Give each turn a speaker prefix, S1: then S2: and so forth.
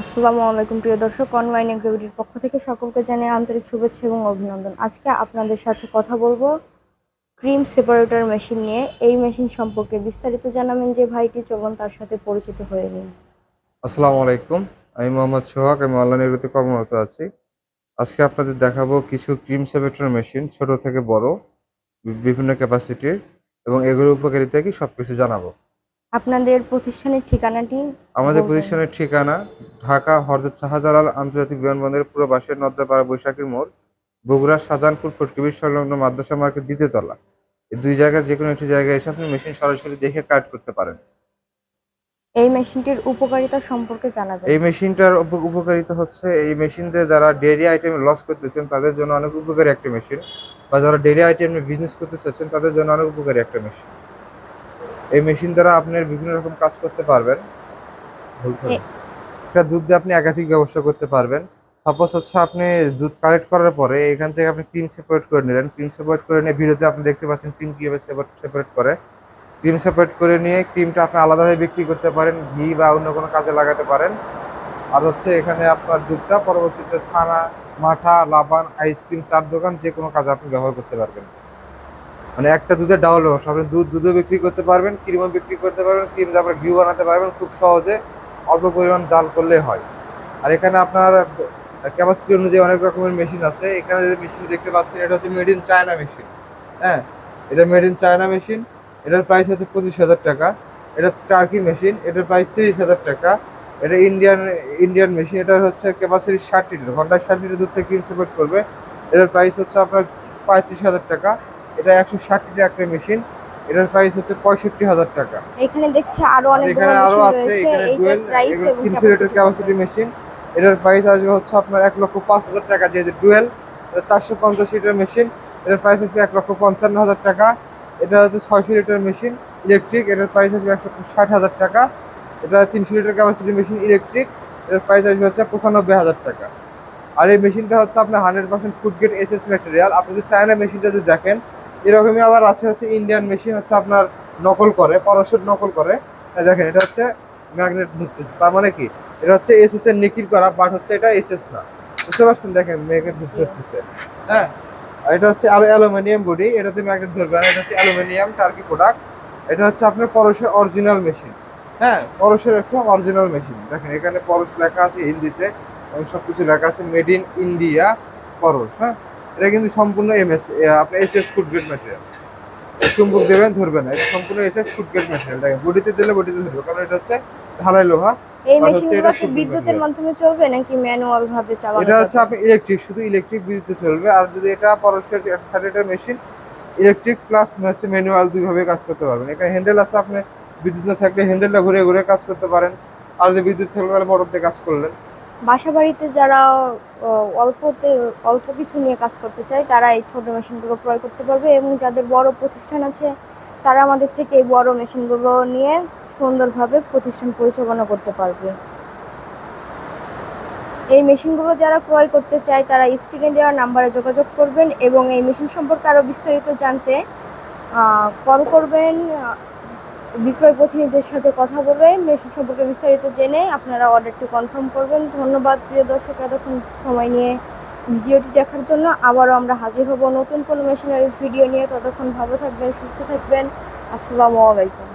S1: আসসালামু আলাইকুম প্রিয় দর্শক, অনলাইন এগ্রিবিটির পক্ষ থেকে সকলকে জানাই আন্তরিক শুভেচ্ছা এবং অভিনন্দন। আজকে আপনাদের সাথে কথা বলবো ক্রিম সেপারেটর মেশিন নিয়ে। এই মেশিন সম্পর্কে বিস্তারিত জানাবেন যে ভাইটি, চলুন তার সাথে পরিচিত হয়ে নিন।
S2: আসসালামু আলাইকুম। আমি মোহাম্মদ সোহাগ। আমি অনলাইন এগ্রিতে কর্মরত আছি। আজকে আপনাদের দেখাবো কিছু ক্রিম সেপারেটর মেশিন, ছোট থেকে বড়, বিভিন্ন ক্যাপাসিটির, এবং এগুলোর উপকারিতা কি সবকিছু জানাবো।
S1: আপনাদের প্রতিষ্ঠানের ঠিকানাটি
S2: আমাদের
S1: বলবেন।
S2: প্রতিষ্ঠানের ঠিকানা ঢাকা হযরত শাহজালাল আন্তর্জাতিক বিমানবন্দরের পূর্ব পাশে নদ্দাপাড়া বৈশাখীর মোড়, বগুড়া শাহজাহানপুর ফটকিবির সংলগ্ন মাদ্রাসা মার্কেট দ্বিতীয় তলা। এই দুই জায়গায় যে কোনো একটি জায়গায় এসে আপনি মেশিন সরাসরি দেখে কাট করতে পারেন।
S1: এই মেশিনটির উপকারিতা সম্পর্কে জানাবেন।
S2: এই মেশিনটার উপকারিতা হচ্ছে, এই মেশিন দিয়ে যারা ডেইরি আইটেম লস করতেছেন তাদের জন্য অনেক উপকারী একটা মেশিন, বা যারা ডেইরি আইটেম বিজনেস করতে চাচ্ছেন তাদের জন্য অনেক উপকারী একটা মেশিন। এই মেশিন দ্বারা আপনার বিভিন্ন রকম কাজ করতে পারবেন।
S1: এ-
S2: একটা দুধ দিয়ে আপনি একাধিক ব্যবসা করতে পারবেন। সাপোজ হচ্ছে আপনি দুধ কালেক্ট করার পরে এখান থেকে আপনি ক্রিম সেপারেট করে নিলেন। ক্রিম সেপারেট করে নিয়ে ভিডিওতে আপনি দেখতে পাচ্ছেন ক্রিম কীভাবে সেপারেট করে। ক্রিম সেপারেট করে নিয়ে ক্রিমটা আপনি আলাদাভাবে বিক্রি করতে পারেন, ঘি বা অন্য কোনো কাজে লাগাতে পারেন। আর হচ্ছে এখানে আপনার দুধটা পরবর্তীতে ছানা, মাঠা, লাবান, আইসক্রিম, চার দোকান যে কোনো কাজে আপনি ব্যবহার করতে পারবেন। মানে একটা দুধের ডাবল ব্যবসা। আপনি দুধও বিক্রি করতে পারবেন, ক্রিমও বিক্রি করতে পারবেন, ক্রিম দিয়ে আপনার ঘিও বানাতে পারবেন খুব সহজে, অল্প পরিমাণ জাল করলে হয়। আর এখানে আপনার ক্যাপাসিটি অনুযায়ী অনেক রকমের মেশিন আছে। এখানে যে মেশিন দেখতে পাচ্ছেন এটা হচ্ছে মেড ইন চায়না মেশিন। হ্যাঁ, এটা মেড ইন চায়না মেশিন। এটার প্রাইস হচ্ছে 25,000 টাকা। এটা টার্কি মেশিন, এটার প্রাইস 30,000 টাকা। এটা ইন্ডিয়ান মেশিন। এটার হচ্ছে ক্যাপাসিটি 60 লিটার, ঘন্টায় 60 লিটার দুধ থেকে ক্রিম সেপারেট করবে। এটার প্রাইস হচ্ছে আপনার 35,000 টাকা। এটা 160 লিটার একটা মেশিন। এটার প্রাইস হচ্ছে 65,000 টাকা।
S1: এখানে দেখছি আরো
S2: আর
S1: অনেকগুলো
S2: এখানে আরো
S1: মেশিন
S2: আছে,
S1: রয়েছে,
S2: এখানে
S1: এইটার
S2: ডুয়েল,
S1: প্রাইস
S2: এগুলো
S1: এবং
S2: 300 লিটার
S1: ক্যাপাসিটি কত?
S2: Capacity machine. এটার প্রাইস আসবে হচ্ছে আপনার 1,05,000 টাকা। যেহেতু ডুয়েল, এটা 450 লিটার মেশিন। এটার প্রাইস আসবে 1,55,000 টাকা। এটা হচ্ছে 600 লিটার মেশিন ইলেকট্রিক। এটার প্রাইস আসবে 1,60,000 টাকা। এটা 300 লিটার ক্যাপাসিটি মেশিন ইলেকট্রিক। এটার প্রাইস আসবে হচ্ছে 95,000 টাকা। আর এই মেশিনটা হচ্ছে আপনার 100% ফুড গ্রেড এসএস ম্যাটেরিয়াল। আপনি যদি চায়না মেশিনটা যদি দেখেন, এরকমই আবার আছে হচ্ছে ইন্ডিয়ান মেশিন, হচ্ছে আপনার নকল করে, পরশের নকল করে। দেখেন এটা হচ্ছে ম্যাগনেট ঢুকতেছে, তার মানে কি এটা হচ্ছে এসএস এর নিকিল করা, বাট হচ্ছে এটা এসএস না। বুঝতে পারছেন? দেখেন ম্যাগনেট ধরতেছে। হ্যাঁ, আর এটা হচ্ছে অ্যালুমিনিয়াম বডি, এটাতে ম্যাগনেট ধরবে না। এটা হচ্ছে অ্যালুমিনিয়াম টার্কি প্রোডাক্ট। এটা হচ্ছে আপনার পরশের অরিজিনাল মেশিন। হ্যাঁ, পরশের একটা অরিজিনাল মেশিন। দেখেন এখানে পরশ লেখা আছে হিন্দিতে, এবং সবকিছু লেখা আছে মেড ইন ইন্ডিয়া পরশ। হ্যাঁ, এটা কিন্তু সম্পূর্ণ এমএস, আপনার এসএস ফুড গ্রেড ম্যাটেরিয়াল। চুম্বক দেবেন ধরবে না, এটা সম্পূর্ণ এসএস ফুড গ্রেড ম্যাটেরিয়াল। দেখেন বডিতে দিলে বডিতে ধরবে, কারণ এটা হচ্ছে ঢালাই লোহা,
S1: এই
S2: বাট হচ্ছে
S1: মেশিনগুলো
S2: এটা
S1: কি
S2: ফুড গ্রেড
S1: বিদ্যুতের
S2: ম্যাটেরিয়াল।
S1: মাধ্যমে চলবে নাকি ম্যানুয়াল ভাবে চালানো
S2: এটা হচ্ছে
S1: যাবে?
S2: আপনি ইলেকট্রিক, শুধু ইলেকট্রিক বিদ্যুতে চলবে। আর যদি এটা পরশের 100 লিটার মেশিন, ইলেকট্রিক প্লাস হচ্ছে ম্যানুয়াল দুইভাবে কাজ করতে পারবেন। এখানে হ্যান্ডেল আছে, আপনি বিদ্যুৎ না থাকলে হ্যান্ডেলটা ঘুরে ঘুরে কাজ করতে পারেন। আর যদি বিদ্যুৎ থাকলে তাহলে মোটর দিয়ে কাজ করলেন।
S1: বাসাবাড়িতে যারা অল্পতে অল্প কিছু নিয়ে কাজ করতে চায় তারা এই ছোট মেশিনগুলো ক্রয় করতে পারবে, এবং যাদের বড় প্রতিষ্ঠান আছে তারা আমাদের থেকে এই বড় মেশিনগুলো নিয়ে সুন্দরভাবে প্রতিষ্ঠান পরিচালনা করতে পারবে। এই মেশিনগুলো যারা ক্রয় করতে চায় তারা স্ক্রিনে দেওয়া নাম্বারে যোগাযোগ করবেন, এবং এই মেশিন সম্পর্কে আরও বিস্তারিত জানতে কল করবেন। বিক্রয় প্রতিনিধিদের সাথে কথা বলে মেশিন সম্পর্কে বিস্তারিত জেনে আপনারা অর্ডারটি কনফার্ম করবেন। ধন্যবাদ প্রিয় দর্শক, এতক্ষণ সময় নিয়ে ভিডিওটি দেখার জন্য। আবারও আমরা হাজির হব নতুন কোনো মেশিনারিজ ভিডিও নিয়ে। ততক্ষণ ভালো থাকবেন, সুস্থ থাকবেন। আসসালামু আলাইকুম।